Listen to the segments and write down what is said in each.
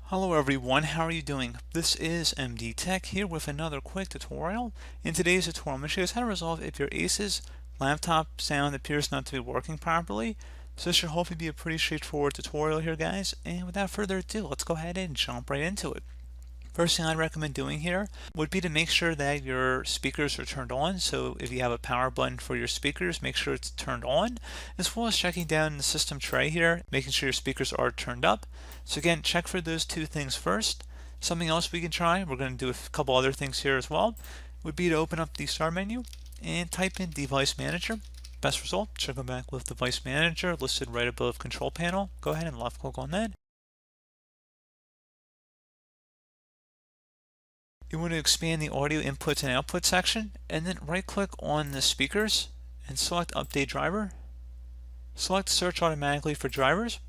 Hello everyone, how are you doing? This is MD Tech here with another quick tutorial. In today's tutorial, I'm going to show you how to resolve if your Asus laptop sound appears not to be working properly. So this should hopefully be a pretty straightforward tutorial here, guys. And without further ado, let's go ahead and jump right into it. First thing I'd recommend doing here would be to make sure that your speakers are turned on. So if you have a power button for your speakers, make sure it's turned on, as well as checking down the system tray here, making sure your speakers are turned up. So again, check for those two things first. Something else we can try, we're going to do a couple other things here as well, would be to open up the start menu and type in device manager. Best result, should go back with device manager listed right above control panel. Go ahead and left click on that. You want to expand the audio inputs and output section, and then right click on the speakers and select update driver. Select search automatically for drivers,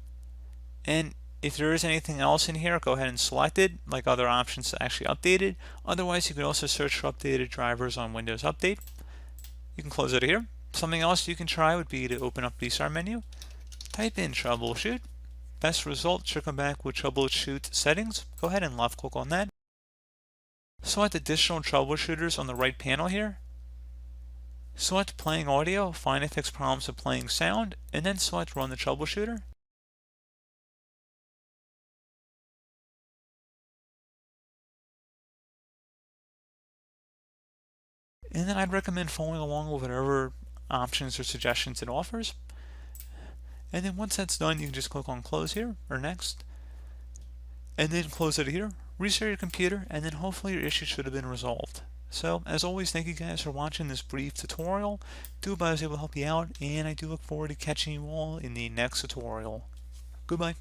and if there is anything else in here, go ahead and select it, like other options to actually update it. Otherwise, you can also search for updated drivers on Windows Update. You can close it here. Something else you can try would be to open up the start menu, type in troubleshoot. Best result should come back with troubleshoot settings. Go ahead and left click on that. Select additional troubleshooters on the right panel here. Select playing audio, find and fix problems with playing sound, and then select run the troubleshooter. And then I'd recommend following along with whatever options or suggestions it offers. And then once that's done, you can just click on close here or next, and then close it here, restart your computer, and then hopefully your issue should have been resolved. So as always, thank you guys for watching this brief tutorial. Do hope I was able to help you out, and I do look forward to catching you all in the next tutorial. Goodbye.